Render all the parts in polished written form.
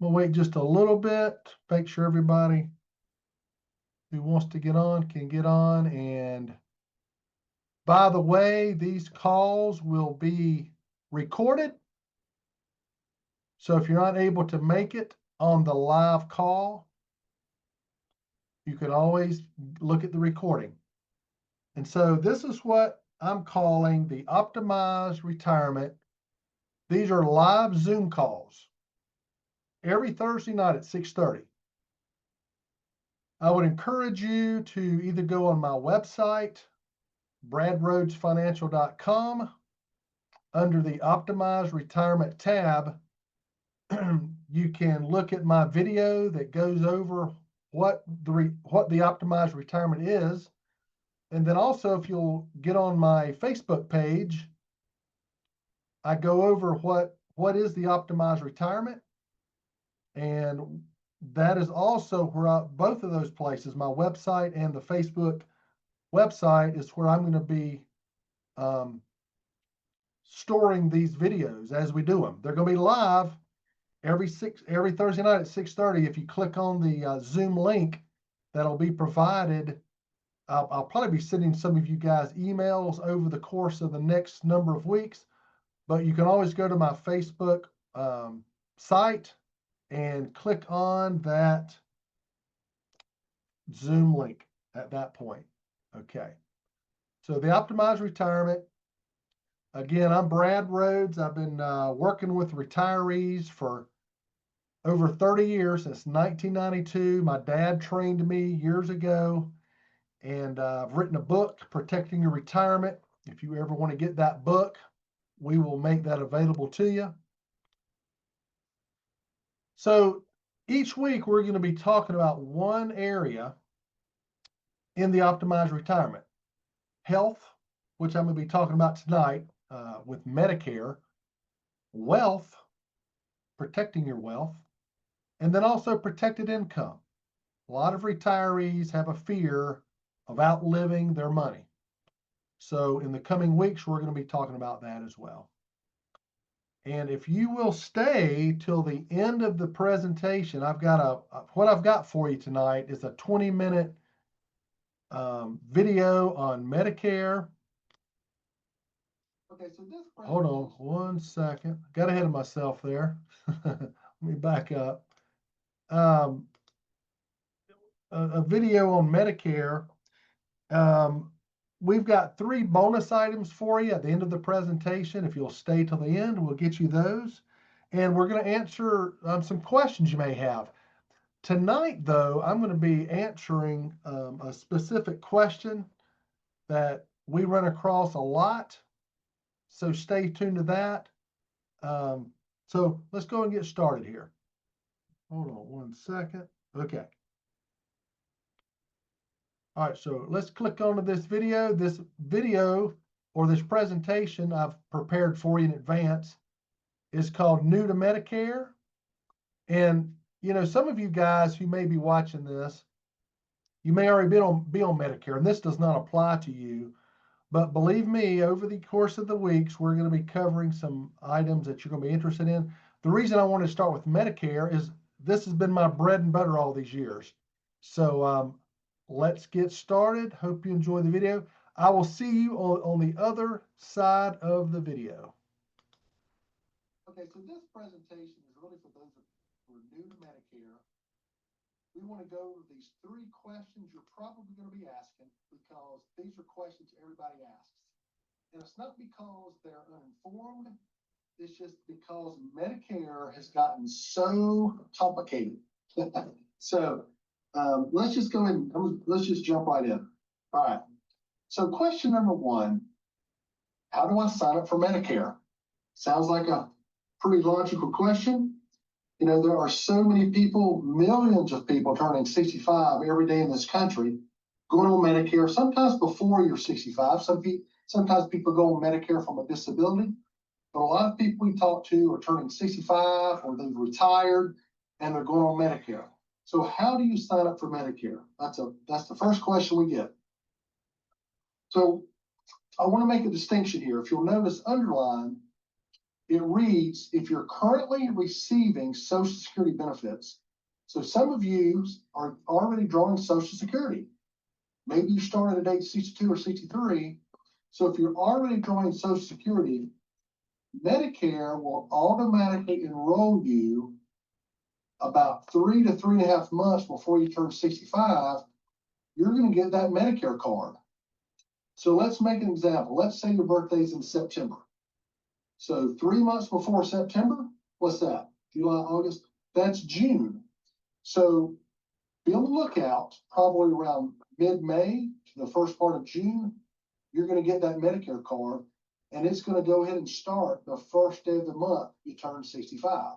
We'll wait just a little bit, make sure everybody who wants to get on can get on. And by the way, these calls will be recorded. So if you're not able to make it on the live call, you can always look at the recording. And so this is what I'm calling the optimized retirement. These are live Zoom calls every Thursday night at 6:30. I would encourage you to either go on my website, bradrhodesfinancial.com, under the Optimized Retirement tab. You can look at my video that goes over what the Optimized Retirement is. And then also, if you'll get on my Facebook page, I go over what is the Optimized Retirement. And that is also where both of those places, my website and the Facebook website, is where I'm going to be storing these videos as we do them. They're going to be live every Thursday night at 6:30. If you click on the Zoom link that'll be provided, I'll probably be sending some of you guys emails over the course of the next number of weeks, but you can always go to my Facebook site and click on that Zoom link at that point. Okay. So the Optimized Retirement. Again, I'm Brad Rhodes. I've been working with retirees for over 30 years, since 1992. My dad trained me years ago, and I've written a book, Protecting Your Retirement. If you ever want to get that book, we will make that available to you. So each week we're going to be talking about one area in the Optimized Retirement. Health, which I'm going to be talking about tonight with Medicare. Wealth, protecting your wealth. And then also protected income. A lot of retirees have a fear of outliving their money. So in the coming weeks, we're going to be talking about that as well. And if you will stay till the end of the presentation, what I've got for you tonight is a 20-minute video on Medicare. Okay, so this. Hold on 1 second. Got ahead of myself there. Let me back up. A video on Medicare. We've got 3 bonus items for you at the end of the presentation. If you'll stay till the end, we'll get you those. And we're going to answer some questions you may have. Tonight, though, I'm going to be answering a specific question that we run across a lot. So stay tuned to that. So let's go and get started here. Hold on 1 second. Okay. All right, so let's click onto this video. This video, or this presentation I've prepared for you in advance, is called New to Medicare. And, you know, some of you guys who may be watching this, you may already be on Medicare, and this does not apply to you. But believe me, over the course of the weeks, we're going to be covering some items that you're going to be interested in. The reason I want to start with Medicare is this has been my bread and butter all these years. So let's get started. Hope you enjoy the video. I will see you on the other side of the video. Okay, so this presentation is really for those who are new to Medicare. We want to go over these 3 questions you're probably going to be asking, because these are questions everybody asks. And it's not because they're uninformed. It's just because Medicare has gotten so complicated. So let's just go ahead and let's just jump right in. All right. So question number 1, how do I sign up for Medicare? Sounds like a pretty logical question. You know, there are so many people, millions of people turning 65 every day in this country, going on Medicare, sometimes before you're 65. Sometimes people go on Medicare from a disability, but a lot of people we talk to are turning 65 or they've retired and they're going on Medicare. So how do you sign up for Medicare? That's the first question we get. So I want to make a distinction here. If you'll notice, underlined it reads, if you're currently receiving Social Security benefits, so some of you are already drawing Social Security. Maybe you started at age 62 or 63. So if you're already drawing Social Security, Medicare will automatically enroll you about 3 to 3.5 months before you turn 65. You're going to get that Medicare card. So let's make an example. Let's say your birthday's in September. So 3 months before September, what's that? July, August, that's June. So be on the lookout, probably around mid-May to the first part of June, you're going to get that Medicare card, and it's going to go ahead and start the first day of the month you turn 65.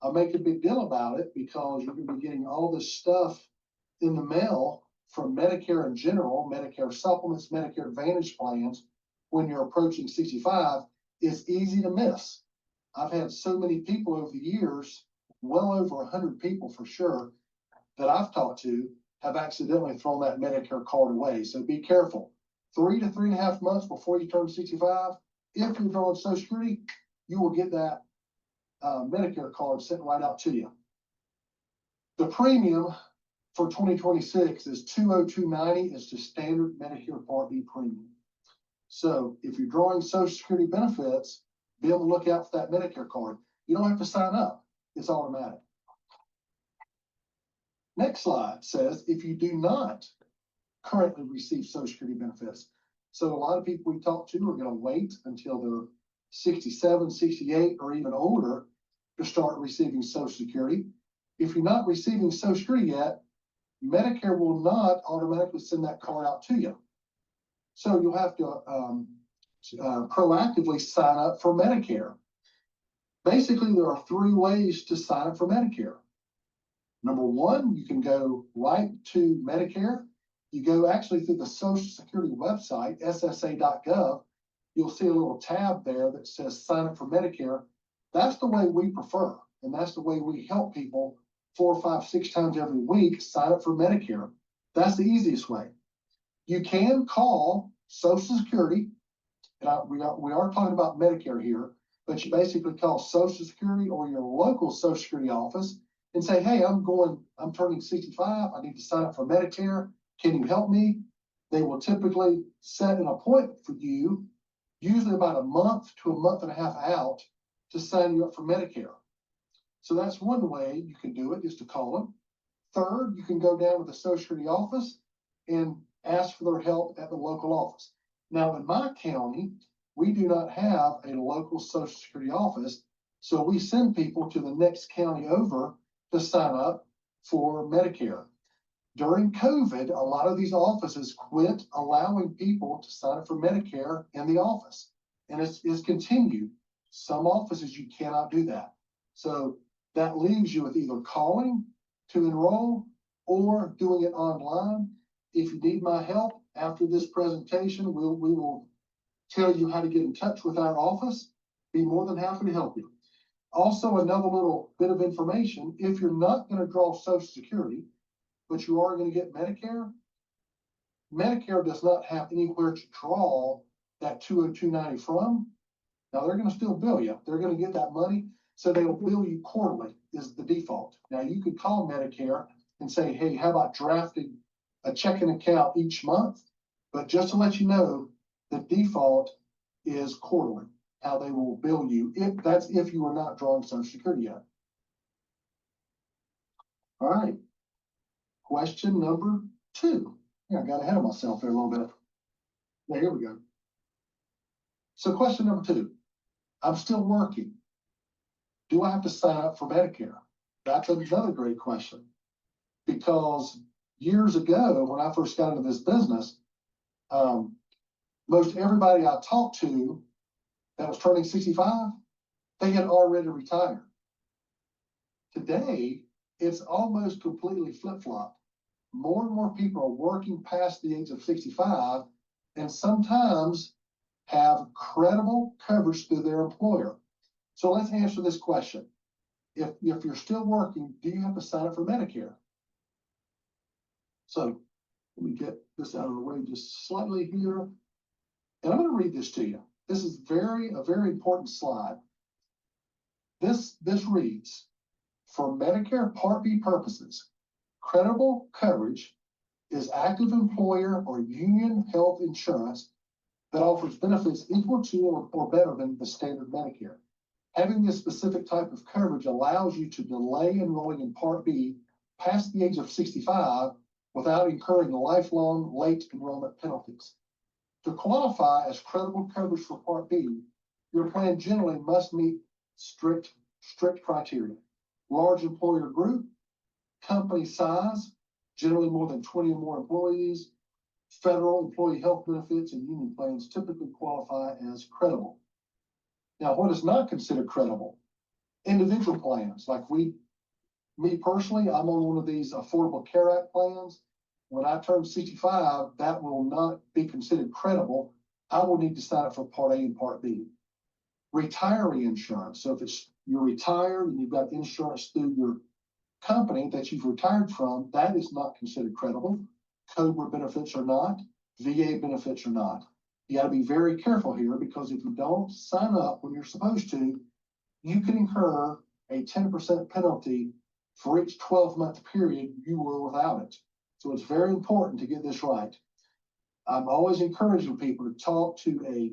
I'll make a big deal about it because you're going to be getting all this stuff in the mail from Medicare in general, Medicare Supplements, Medicare Advantage plans. When you're approaching 65, it's easy to miss. I've had so many people over the years, well over 100 people for sure, that I've talked to have accidentally thrown that Medicare card away. So be careful. 3 to 3.5 months before you turn 65, if you're drawing Social Security, you will get that Medicare card sent right out to you. The premium for 2026 is $202.90. It's the standard Medicare Part B premium. So if you're drawing Social Security benefits, be on the lookout for that Medicare card. You don't have to sign up. It's automatic. Next slide says, if you do not currently receive Social Security benefits. So a lot of people we talk to are going to wait until they're 67, 68, or even older to start receiving Social Security. If you're not receiving Social Security yet, Medicare will not automatically send that card out to you. So you'll have to proactively sign up for Medicare. Basically, there are 3 ways to sign up for Medicare. Number 1, you can go right to Medicare. You go actually through the Social Security website, ssa.gov. You'll see a little tab there that says sign up for Medicare. That's the way we prefer, and that's the way we help people 4, 5, 6 times every week sign up for Medicare. That's the easiest way. You can call Social Security, and we are talking about Medicare here, but you basically call Social Security or your local Social Security office and say, hey, I'm turning 65. I need to sign up for Medicare. Can you help me? They will typically set an appointment for you, usually about a month to a month and a half out, to sign you up for Medicare. So that's one way you can do it, is to call them. Third, you can go down to the Social Security office and ask for their help at the local office. Now, in my county, we do not have a local Social Security office, so we send people to the next county over to sign up for Medicare. During COVID, a lot of these offices quit allowing people to sign up for Medicare in the office, and it's continued. Some offices, you cannot do that. So that leaves you with either calling to enroll or doing it online. If you need my help after this presentation, we will tell you how to get in touch with our office. Be more than happy to help you. Also, another little bit of information, if you're not going to draw Social Security, but you are going to get Medicare, Medicare does not have anywhere to draw that $202.90 from. Now, they're going to still bill you. They're going to get that money, so they'll bill you quarterly is the default. Now, you could call Medicare and say, hey, how about drafting a checking account each month? But just to let you know, the default is quarterly, how they will bill you. That's if you are not drawing Social Security yet. All right. Question number 2. Yeah, I got ahead of myself there a little bit. Now, here we go. So question number 2, I'm still working. Do I have to sign up for Medicare? That's another great question, because years ago, when I first got into this business, most everybody I talked to that was turning 65, they had already retired. Today, it's almost completely flip-flopped. More and more people are working past the age of 65 and sometimes have credible coverage through their employer. So let's answer this question. If you're still working, do you have to sign up for Medicare? So let me get this out of the way just slightly here. And I'm going to read this to you. This is a very important slide. This reads, for Medicare Part B purposes, credible coverage is active employer or union health insurance that offers benefits equal to or better than the standard Medicare. Having this specific type of coverage allows you to delay enrolling in Part B past the age of 65 without incurring lifelong late enrollment penalties. To qualify as credible coverage for Part B, your plan generally must meet strict criteria. Large employer group, company size, generally more than 20 or more employees, federal employee health benefits, and union plans typically qualify as credible. Now, what is not considered credible? Individual plans, like me personally, I'm on one of these Affordable Care Act plans. When I turn 65, that will not be considered credible. I will need to sign up for Part A and Part B. Retiree insurance. So if you're retired and you've got insurance through your company that you've retired from, that is not considered credible. COBRA benefits are not. VA benefits are not. You got to be very careful here, because if you don't sign up when you're supposed to, you can incur a 10% penalty for each 12-month period you were without it. So it's very important to get this right. I'm always encouraging people to talk to a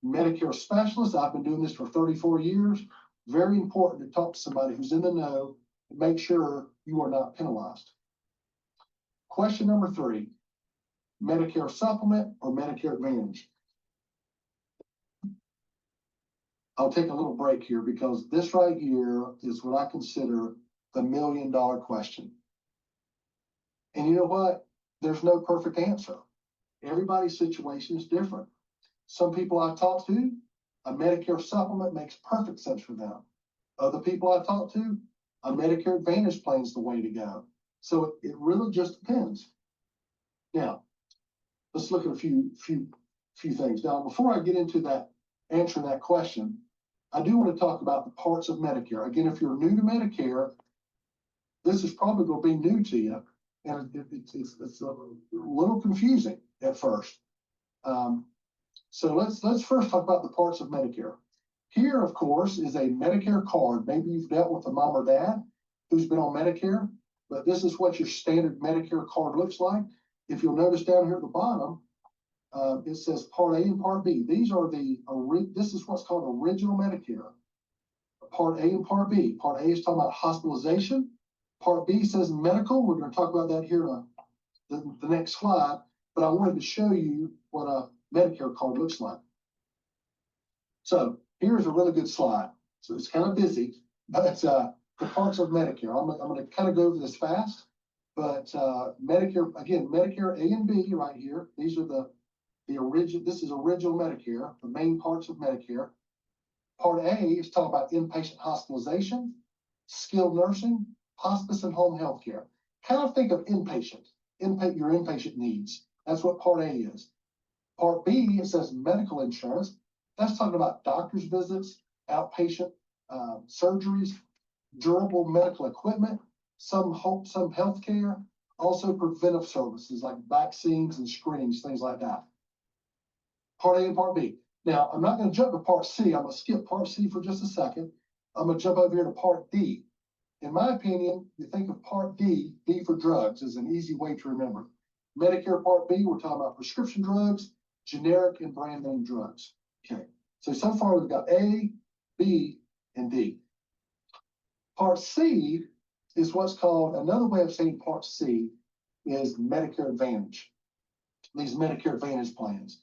Medicare specialist. I've been doing this for 34 years. Very important to talk to somebody who's in the know and make sure you are not penalized. Question number 3, Medicare Supplement or Medicare Advantage? I'll take a little break here, because this right here is what I consider the $1 million question. And you know what? There's no perfect answer. Everybody's situation is different. Some people I talk to, a Medicare Supplement makes perfect sense for them. Other people I talk to, a Medicare Advantage plan is the way to go. So it really just depends. Now, let's look at a few things. Now, before I get into that, answering that question, I do want to talk about the parts of Medicare. Again, if you're new to Medicare, this is probably going to be new to you, and it's a little confusing at first. So let's first talk about the parts of Medicare. Here, of course, is a Medicare card. Maybe you've dealt with a mom or dad who's been on Medicare, but this is what your standard Medicare card looks like. If you'll notice down here at the bottom, it says Part A and Part B. These are this is what's called original Medicare. Part A and Part B. Part A is talking about hospitalization. Part B says medical. We're going to talk about that here in the next slide, but I wanted to show you what a Medicare card looks like. So here's a really good slide. So it's kind of busy, but the parts of Medicare. I'm going to kind of go over this fast, but Medicare, again, Medicare A and B right here. These are the original. This is original Medicare, the main parts of Medicare. Part A is talking about inpatient hospitalization, skilled nursing, hospice, and home health care. Kind of think of inpatient, your inpatient needs. That's what Part A is. Part B, it says medical insurance. That's talking about doctor's visits, outpatient surgeries, durable medical equipment, some health care, also preventive services like vaccines and screenings, things like that. Part A and Part B. Now, I'm not going to jump to Part C. I'm going to skip Part C for just a second. I'm going to jump over here to Part D. In my opinion, you think of Part D, D for drugs, is an easy way to remember. Medicare Part B, we're talking about prescription drugs, generic and brand name drugs. Okay, so far we've got A, B, and D. Part C is what's called, another way of saying Part C is Medicare Advantage. These Medicare Advantage plans.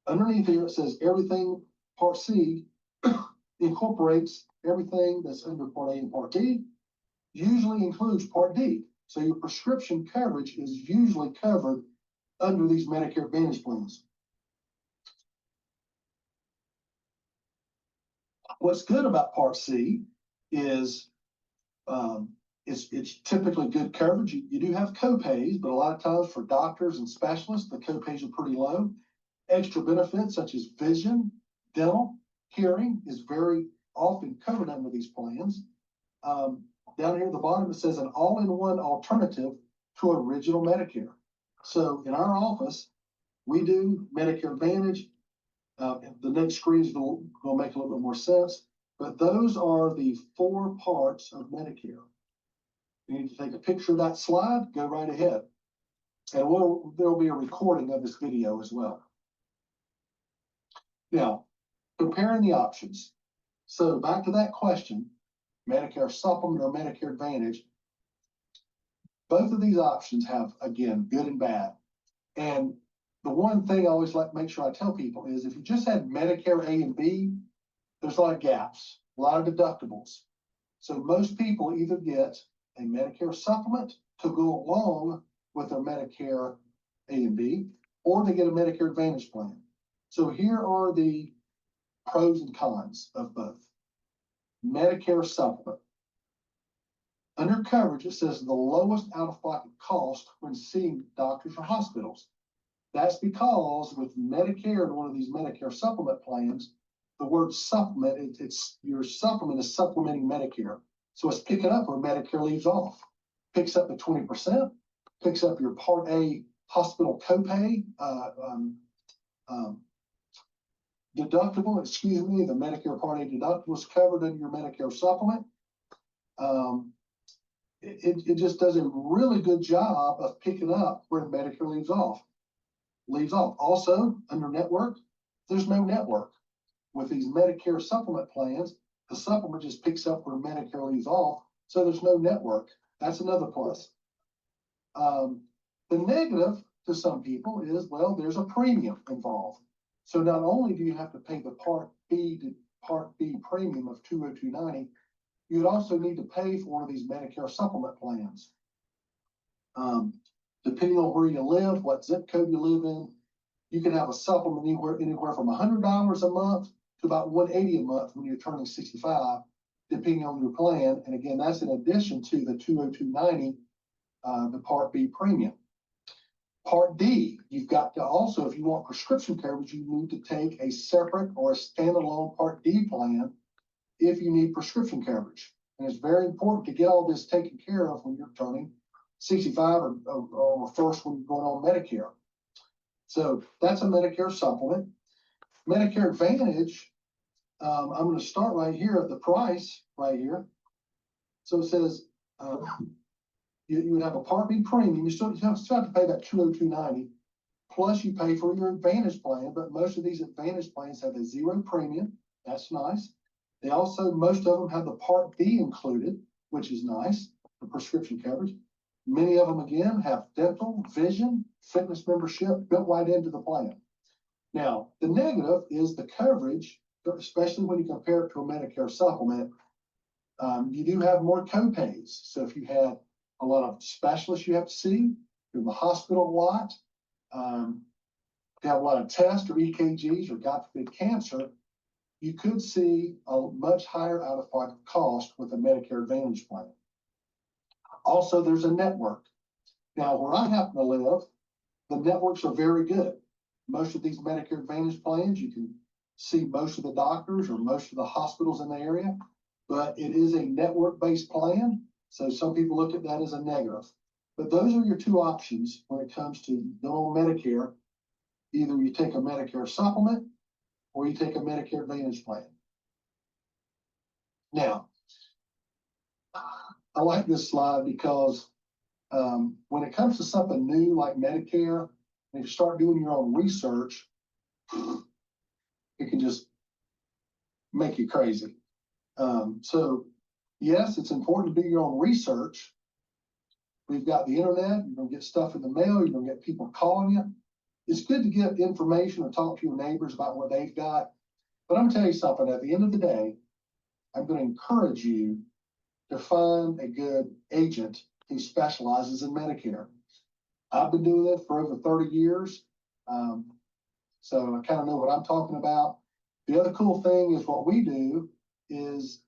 Underneath here, it says everything, Part C incorporates everything that's under Part A and Part D, usually includes Part D. So your prescription coverage is usually covered under these Medicare Advantage plans. What's good about Part C is it's typically good coverage. You do have copays, but a lot of times for doctors and specialists, the copays are pretty low. Extra benefits such as vision, dental, hearing is very often covered under these plans. Down here at the bottom, it says an all-in-one alternative to original Medicare. So in our office, we do Medicare Advantage The next screen is going to make a little bit more sense, but those are the 4 parts of Medicare. You need to take a picture of that slide, go right ahead. And there'll be a recording of this video as well. Now, comparing the options. So back to that question, Medicare Supplement or Medicare Advantage, both of these options have, again, good and bad. And the one thing I always like to make sure I tell people is if you just had Medicare A and B, there's a lot of gaps, a lot of deductibles. So most people either get a Medicare Supplement to go along with their Medicare A and B, or they get a Medicare Advantage plan. So here are the pros and cons of both. Medicare Supplement. Under coverage, it says the lowest out-of-pocket cost when seeing doctors or hospitals. That's because with Medicare and one of these Medicare Supplement plans, the word supplement, your supplement is supplementing Medicare. So it's picking up where Medicare leaves off. Picks up the 20%, picks up your Part A hospital copay, deductible, the Medicare Part A deductible is covered under your Medicare Supplement. It just does a really good job of picking up where Medicare leaves off. Also, under network, there's no network. With these Medicare Supplement plans, the supplement just picks up where Medicare leaves off, so there's no network. That's another plus. The negative to some people is, well, there's a premium involved. So not only do you have to pay the Part B premium of $202.90, you'd also need to pay for one of these Medicare Supplement plans. Depending on where you live, what zip code you live in, you can have a supplement anywhere from $100 a month to about $180 a month when you're turning 65, depending on your plan. And again, that's in addition to the $202.90, the Part B premium. Part D, you've got to also, if you want prescription coverage, you need to take a separate or a standalone Part D plan if you need prescription coverage. And it's very important to get all this taken care of when you're turning 65 or first when you're going on Medicare. So that's a Medicare Supplement. Medicare Advantage, I'm going to start right here at the price right here. So it says you would have a Part B premium. You still have to pay that $202.90, plus you pay for your Advantage plan, but most of these Advantage plans have a 0 premium. That's nice. They also, most of them have the Part B included, which is nice, for prescription coverage. Many of them, again, have dental, vision, fitness membership built right into the plan. Now, the negative is the coverage, especially when you compare it to a Medicare Supplement. You do have more copays. So if you had a lot of specialists you have to see, you're in the hospital a lot, if you have a lot of tests or EKGs or God forbid cancer, you could see a much higher out-of-pocket cost with a Medicare Advantage plan. Also, there's a network. Now, where I happen to live, the networks are very good. Most of these Medicare Advantage plans, you can see most of the doctors or most of the hospitals in the area, but it is a network-based plan. So some people look at that as a negative. But those are your two options when it comes to going on Medicare. Either you take a Medicare Supplement or you take a Medicare Advantage plan. Now, I like this slide because when it comes to something new like Medicare, and if you start doing your own research, it can just make you crazy. So yes, it's important to do your own research. We've got the internet, you're gonna get stuff in the mail, you're gonna get people calling you. It's good to get information or talk to your neighbors about what they've got. But I'm gonna tell you something, at the end of the day, I'm gonna encourage you to find a good agent who specializes in Medicare. I've been doing this for over 30 years. So I kind of know what I'm talking about. The other cool thing is what we do is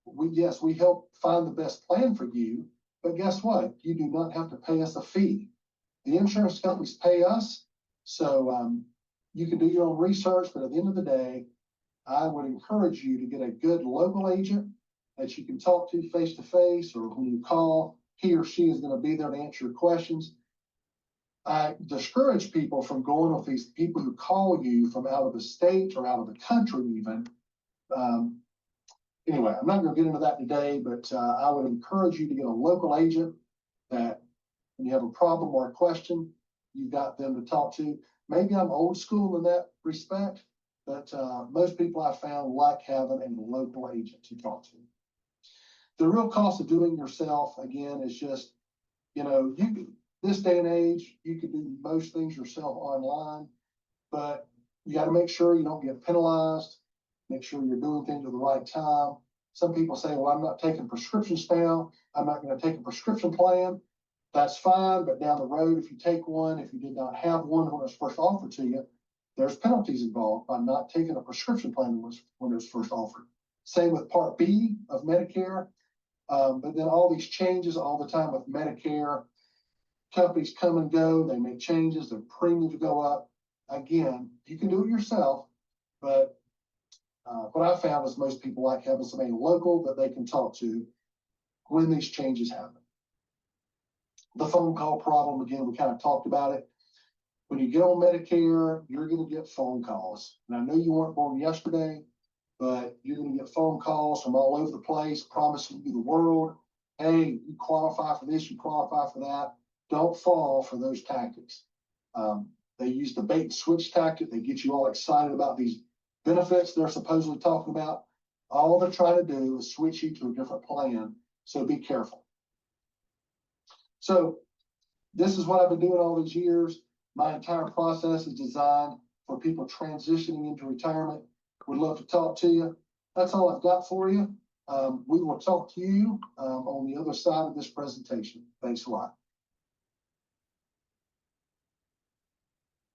we help find the best plan for you, but guess what? You do not have to pay us a fee. The insurance companies pay us. So you can do your own research, but at the end of the day, I would encourage you to get a good local agent that you can talk to face-to-face, or when you call, he or she is going to be there to answer your questions. I discourage people from going with these people who call you from out of the state or out of the country even. Anyway, I'm not going to get into that today, but I would encourage you to get a local agent that when you have a problem or a question, you've got them to talk to. Maybe I'm old school in that respect, but most people I found like having a local agent to talk to. The real cost of doing it yourself, again, is just, you know, this day and age, you can do most things yourself online, but you got to make sure you don't get penalized, make sure you're doing things at the right time. Some people say, well, I'm not taking prescriptions now. I'm not going to take a prescription plan. That's fine, but down the road, if you take one, if you did not have one when it was first offered to you, there's penalties involved by not taking a prescription plan when it was first offered. Same with Part B of Medicare. But then all these changes all the time with Medicare, companies come and go, they make changes, their premiums go up. Again, you can do it yourself, but what I found is most people like having somebody local that they can talk to when these changes happen. The phone call problem, again, we kind of talked about it. When you get on Medicare, you're going to get phone calls. And I know you weren't born yesterday, but you're going to get phone calls from all over the place promising you the world. Hey, you qualify for this, you qualify for that. Don't fall for those tactics. They use the bait and switch tactic. They get you all excited about these benefits they're supposedly talking about. All they're trying to do is switch you to a different plan. So be careful. So this is what I've been doing all these years. My entire process is designed for people transitioning into retirement. Would love to talk to you. That's all I've got for you. We will talk to you on the other side of this presentation. Thanks a lot.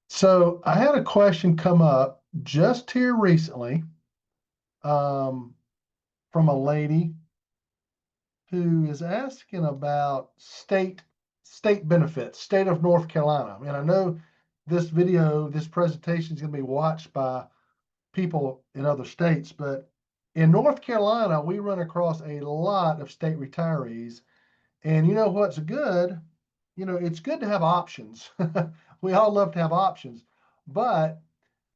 So I had a question come up just here recently from a lady who is asking about state benefits, state of North Carolina. And I know this presentation is going to be watched by people in other states, but in North Carolina, we run across a lot of state retirees. And you know what's good? You know, it's good to have options. We all love to have options, but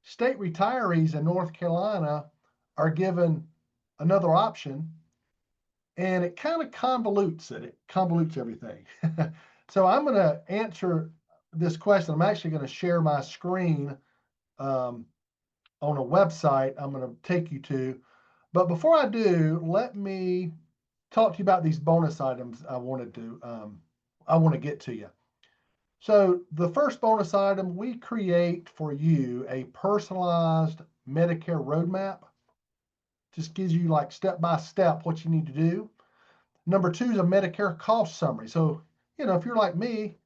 state retirees in North Carolina are given another option, and it kind of convolutes it. It convolutes everything. So I'm going to answer this question. I'm actually going to share my screen on a website I'm going to take you to. But before I do, let me talk to you about these bonus items I want to get to you. So the first bonus item, we create for you a personalized Medicare roadmap. Just gives you like step by step what you need to do. Number two is a Medicare cost summary. So, you know, if you're like me,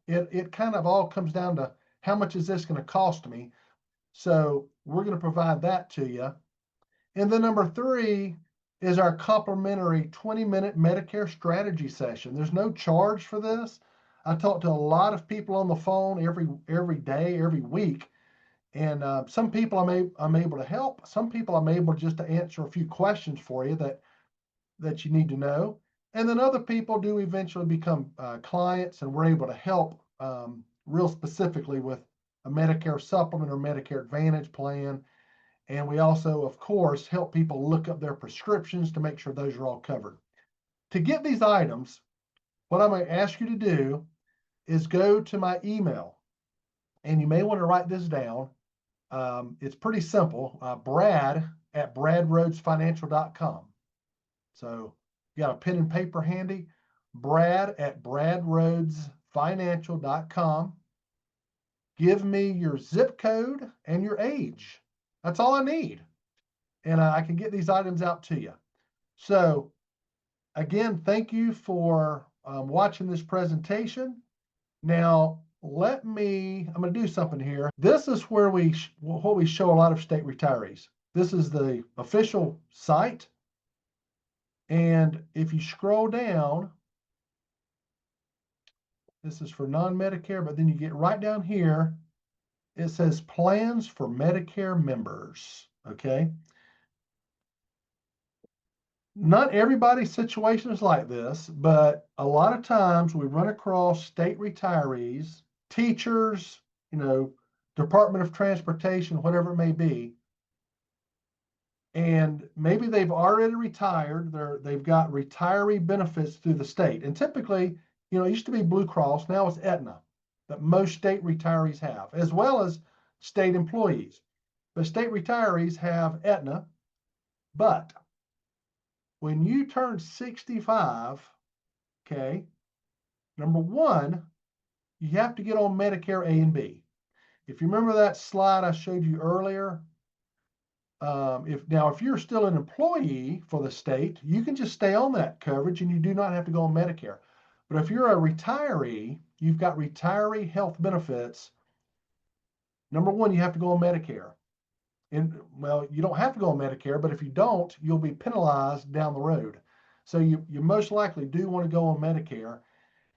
it kind of all comes down to how much is this going to cost me? So we're going to provide that to you. And then number three is our complimentary 20-minute Medicare strategy session. There's no charge for this. I talk to a lot of people on the phone every day, every week. And some people I'm able to help. Some people I'm able just to answer a few questions for you that you need to know. And then other people do eventually become clients, and we're able to help real specifically with a Medicare Supplement or Medicare Advantage plan. And we also, of course, help people look up their prescriptions to make sure those are all covered. To get these items, what I'm going to ask you to do is go to my email. And you may want to write this down. It's pretty simple. Brad@bradrhodesfinancial.com. So you got a pen and paper handy? Brad@bradrhodesfinancial.com. Give me your zip code and your age. That's all I need. And I can get these items out to you. So again, thank you for watching this presentation. Now, I'm going to do something here. This is where we show a lot of state retirees. This is the official site. And if you scroll down, this is for non-Medicare, but then you get right down here, it says plans for Medicare members, okay? Not everybody's situation is like this, but a lot of times we run across state retirees, teachers, Department of Transportation, whatever it may be. And maybe they've already retired. They've got retiree benefits through the state. And typically, it used to be Blue Cross, now it's Aetna, that most state retirees have, as well as state employees. But state retirees have Aetna. But when you turn 65, okay, number one, you have to get on Medicare A and B. If you remember that slide I showed you earlier, if you're still an employee for the state, you can just stay on that coverage and you do not have to go on Medicare. But if you're a retiree, you've got retiree health benefits. Number one, you have to go on Medicare. And well, you don't have to go on Medicare, but if you don't, you'll be penalized down the road. So you most likely do want to go on Medicare.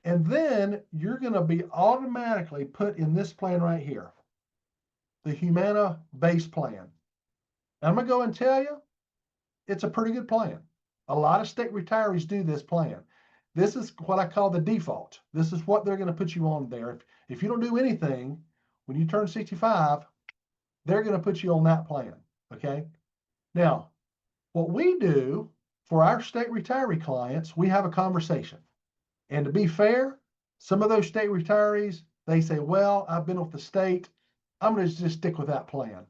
And then you're going to be automatically put in this plan right here, the Humana base plan. I'm going to go and tell you, it's a pretty good plan. A lot of state retirees do this plan. This is what I call the default. This is what they're going to put you on there. If you don't do anything, when you turn 65, they're going to put you on that plan, okay? Now, what we do for our state retiree clients, we have a conversation. And to be fair, some of those state retirees, they say, well, I've been with the state. I'm going to just stick with that plan.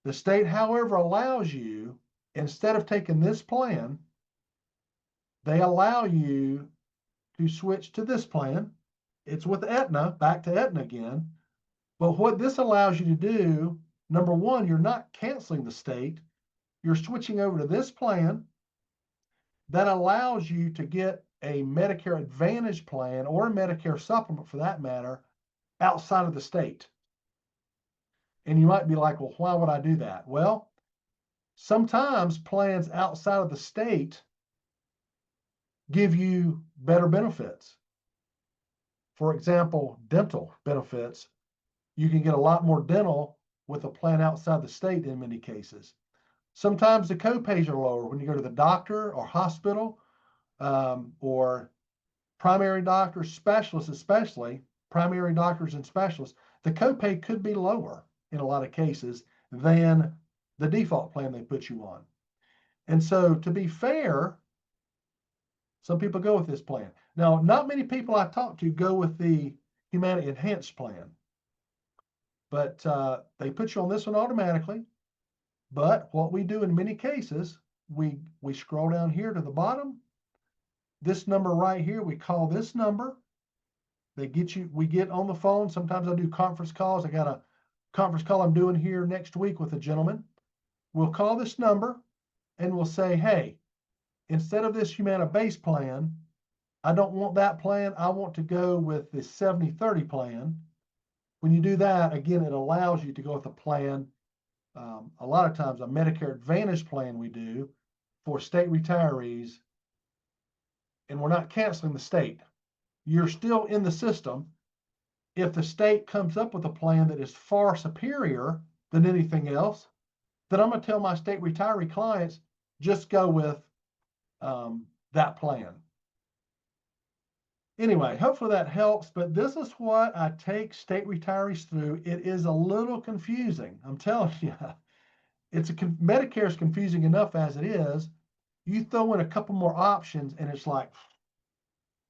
The state, however, allows you, instead of taking this plan, they allow you to switch to this plan. It's with Aetna, back to Aetna again. But what this allows you to do, number one, you're not canceling the state. You're switching over to this plan that allows you to get a Medicare Advantage plan or a Medicare Supplement, for that matter, outside of the state. And you might be like, well, why would I do that? Well, sometimes plans outside of the state give you better benefits. For example, dental benefits. You can get a lot more dental with a plan outside the state in many cases. Sometimes the copays are lower when you go to the doctor or hospital, or primary doctors, specialists, especially primary doctors and specialists. The copay could be lower in a lot of cases than the default plan they put you on. And so, to be fair, some people go with this plan. Now, not many people I talk to go with the Humana Enhanced plan, but they put you on this one automatically. But what we do in many cases, we scroll down here to the bottom. This number right here, we call this number. We get on the phone. Sometimes I do conference calls. I got a conference call I'm doing here next week with a gentleman. We'll call this number and we'll say, hey, instead of this Humana base plan, I don't want that plan. I want to go with the 70-30 plan. When you do that, again, it allows you to go with a plan. A lot of times a Medicare Advantage plan we do for state retirees, and we're not canceling the state. You're still in the system. If the state comes up with a plan that is far superior than anything else, then I'm going to tell my state retiree clients, just go with that plan. Anyway, hopefully that helps, but this is what I take state retirees through. It is a little confusing. I'm telling you, Medicare is confusing enough as it is. You throw in a couple more options and it's like,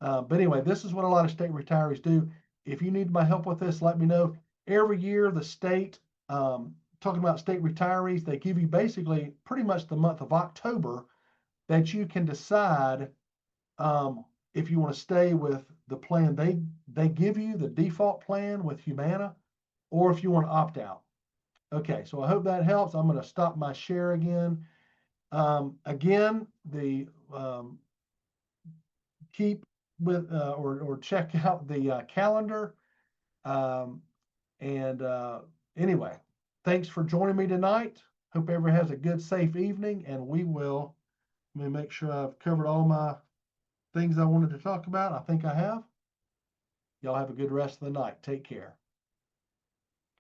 but anyway, this is what a lot of state retirees do. If you need my help with this, let me know. Every year, the state, talking about state retirees, they give you basically pretty much the month of October that you can decide if you want to stay with the plan they give you, the default plan with Humana, or if you want to opt out. Okay, so I hope that helps. I'm going to stop my share again. Again, keep with or check out the calendar. Anyway, thanks for joining me tonight. Hope everyone has a good, safe evening, and let me make sure I've covered all my things I wanted to talk about. I think I have. Y'all have a good rest of the night. Take care.